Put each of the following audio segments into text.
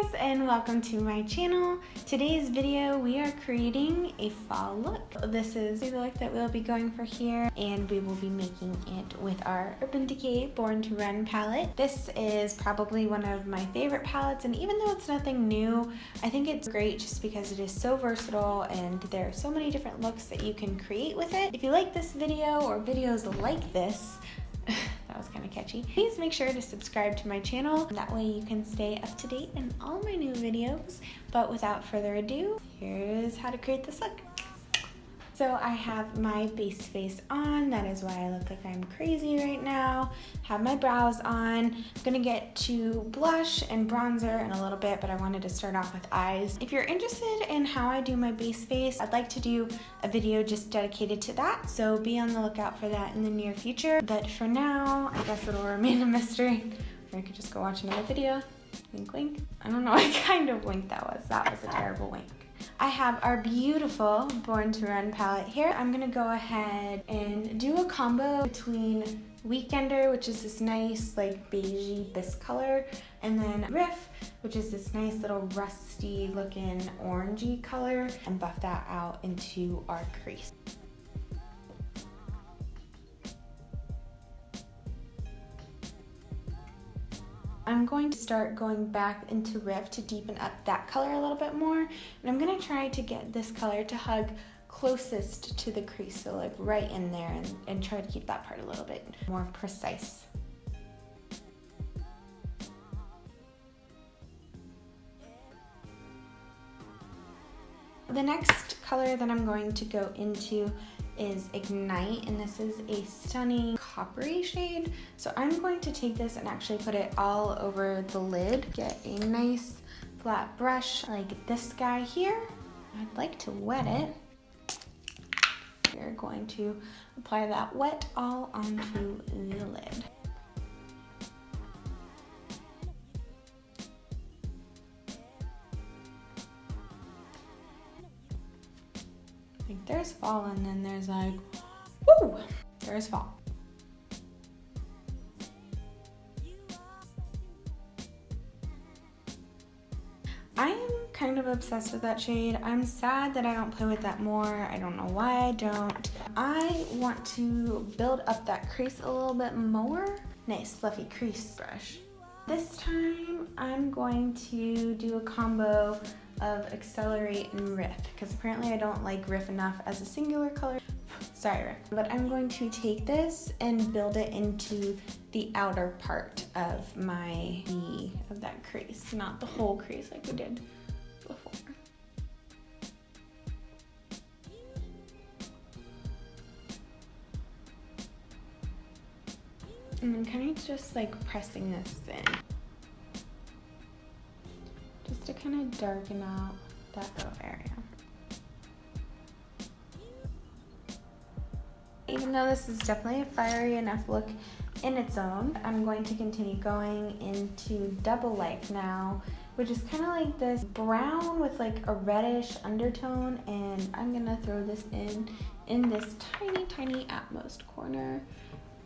guys, and welcome to my channel. Today's video we are creating a fall look. This is the look that we'll be going for here, and we will be making it with our Urban Decay Born to Run palette. This is probably one of my favorite palettes, and even though it's nothing new, I think it's great just because it is so versatile and there are so many different looks that you can create with it. If you like this video or videos like this, that was kind of catchy, please make sure to subscribe to my channel. That way you can stay up to date in all my new videos. But without further ado, here's how to create this look. So I have my base face on. That is why I look like I'm crazy right now. Have my brows on. I'm gonna get to blush and bronzer in a little bit, but I wanted to start off with eyes. If you're interested in how I do my base face, I'd like to do a video just dedicated to that, so be on the lookout for that in the near future. But for now, I guess it'll remain a mystery. Or I could just go watch another video. Wink, wink. I don't know what kind of wink that was. That was a terrible wink. I have our beautiful Born to Run palette here. I'm gonna go ahead and do a combo between Weekender, which is this nice like beigey bisque color, and then Riff, which is this nice little rusty looking orangey color, and buff that out into our crease. I'm going to start going back into Riff to deepen up that color a little bit more, and I'm going to try to get this color to hug closest to the crease, so like right in there, and try to keep that part a little bit more precise. The next color that I'm going to go into is Ignite, and this is a stunning coppery shade. So I'm going to take this and actually put it all over the lid. Get a nice flat brush like this guy here. I'd like to wet it. We're going to apply that wet all onto the lid. Like there's fall, and then there's like, woo, there's fall. I am kind of obsessed with that shade. I'm sad that I don't play with that more. I don't know why I don't. I want to build up that crease a little bit more. Nice fluffy crease brush. This time I'm going to do a combo of Accelerate and Riff, because apparently I don't like Riff enough as a singular color. Sorry, Riff. But I'm going to take this and build it into the outer part of my V of that crease, not the whole crease like we did before. And I'm kind of just like pressing this in, just to kind of darken out that little area. Even though this is definitely a fiery enough look in its own, I'm going to continue going into Double Life now, which is kind of like this brown with like a reddish undertone, and I'm gonna throw this in this tiny, tiny outmost corner,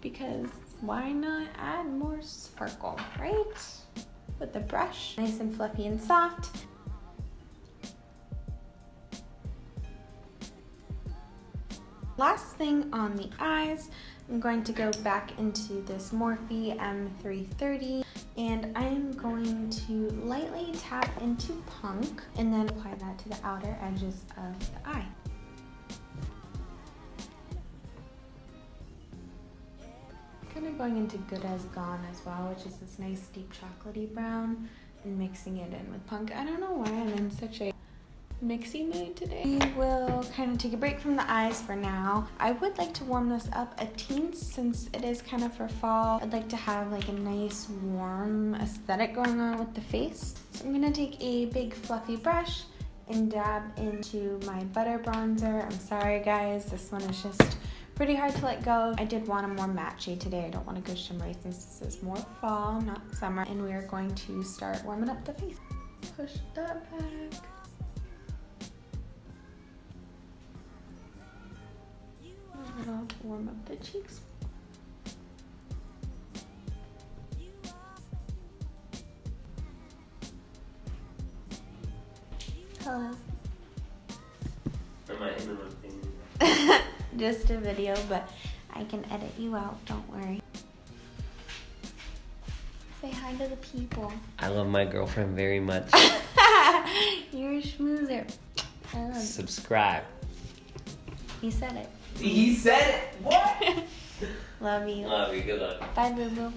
because why not add more sparkle, right? With the brush, nice and fluffy and soft. Last thing on the eyes, I'm going to go back into this Morphe M330, and I'm going to lightly tap into Punk and then apply that to the outer edges of the eye. Kind of going into Good As Gone as well, which is this nice deep chocolatey brown, and mixing it in with Punk. I don't know why I'm in such a mixy mood today. We will kind of take a break from the eyes for now. I would like to warm this up a teens since it is kind of for fall. I'd like to have like a nice warm aesthetic going on with the face. So I'm gonna take a big fluffy brush and dab into my butter bronzer. I'm sorry guys, this one is just pretty hard to let go. I did want a more matte shade today. I don't want to go shimmery since this is more fall, not summer. And we are going to start warming up the face. Push that back. A little to warm up the cheeks. Hello. Am I interrupting? Just a video, but I can edit you out, don't worry. Say hi to the people. I love my girlfriend very much. You're a schmoozer. Subscribe. He said it. He said it? What? Love you. Love you. Good luck. Bye, boo boo.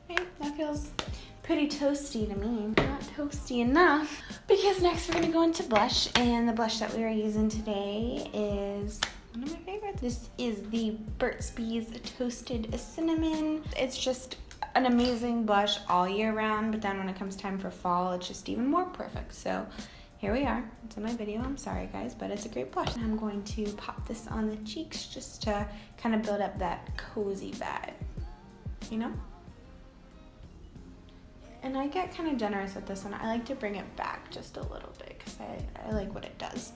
Right, that feels pretty toasty to me. Not toasty enough. Because next we're going to go into blush. And the blush that we are using today is one of my favorites. This is the Burt's Bees Toasted Cinnamon. It's just an amazing blush all year round. But then when it comes time for fall, it's just even more perfect. So here we are. It's in my video. I'm sorry, guys, but it's a great blush. I'm going to pop this on the cheeks just to kind of build up that cozy vibe, you know? And I get kind of generous with this one. I like to bring it back just a little bit because I like what it does.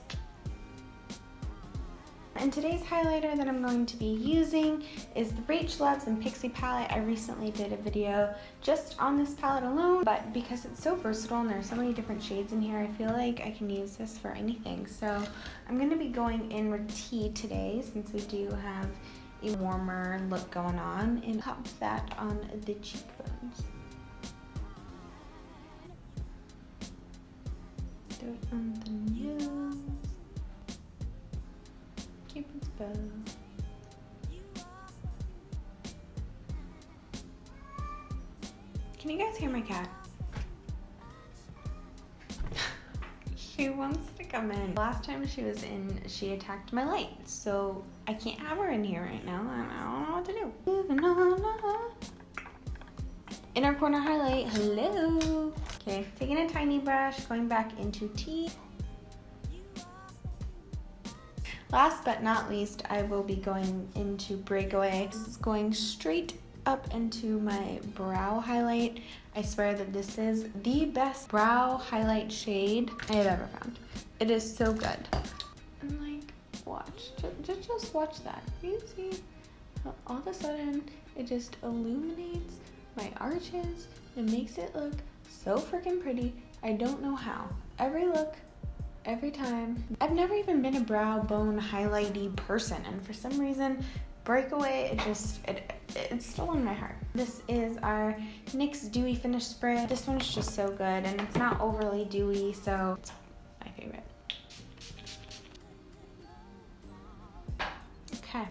And today's highlighter that I'm going to be using is the Rachhloves+Pixi palette. I recently did a video just on this palette alone, but because it's so versatile and there's so many different shades in here, I feel like I can use this for anything. So I'm going to be going in with tea today since we do have a warmer look going on, and pop that on the cheekbones. Do it on the nose. Cupid's bow. Can you guys hear my cat? She wants to come in. Last time she was in, she attacked my light, so I can't have her in here right now. I don't know what to do. Moving on. Inner corner highlight. Hello. Okay, taking a tiny brush, going back into tea. Last but not least, I will be going into Breakaway. This is going straight up into my brow highlight. I swear that this is the best brow highlight shade I have ever found. It is so good. And like, watch, just watch that. You see how all of a sudden it just illuminates my arches. It makes it look so freaking pretty. I don't know how. Every look, every time. I've never even been a brow bone highlighty person, and for some reason Breakaway, it's still in my heart. This is our NYX Dewy Finish Spray. This one's just so good, and it's not overly dewy, so it's my favorite. Okay.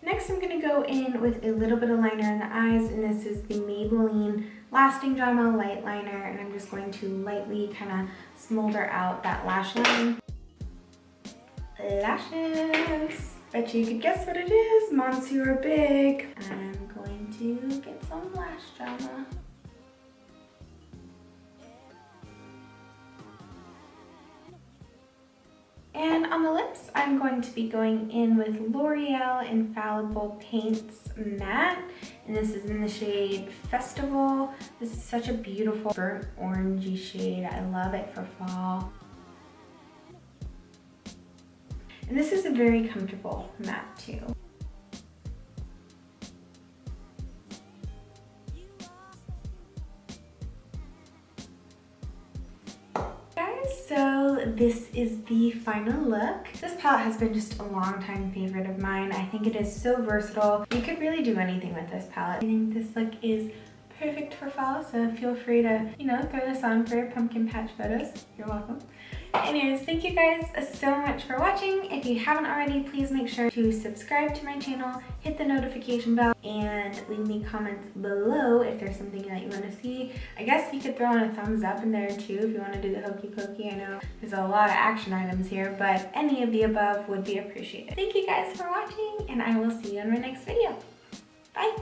Next, I'm going to go in with a little bit of liner in the eyes, and this is the Maybelline Lasting Drama Light Liner, and I'm just going to lightly kind of smolder out that lash line. Lashes! Bet you could guess what it is. Monsieur Big. I'm going to get some lash drama. And on the lips, I'm going to be going in with L'Oreal Infallible Paints Matte. And this is in the shade Festival. This is such a beautiful burnt orangey shade. I love it for fall. And this is a very comfortable matte too. So this is the final look. This palette has been just a long time favorite of mine. I think it is so versatile. You could really do anything with this palette. I think this look is perfect for fall, so feel free to, throw this on for your pumpkin patch photos. You're welcome. Anyways, thank you guys so much for watching. If you haven't already, please make sure to subscribe to my channel, hit the notification bell, and leave me comments below if there's something that you want to see. I guess you could throw in a thumbs up in there too if you want to do the hokey pokey. I know there's a lot of action items here, but any of the above would be appreciated. Thank you guys for watching, and I will see you in my next video. Bye!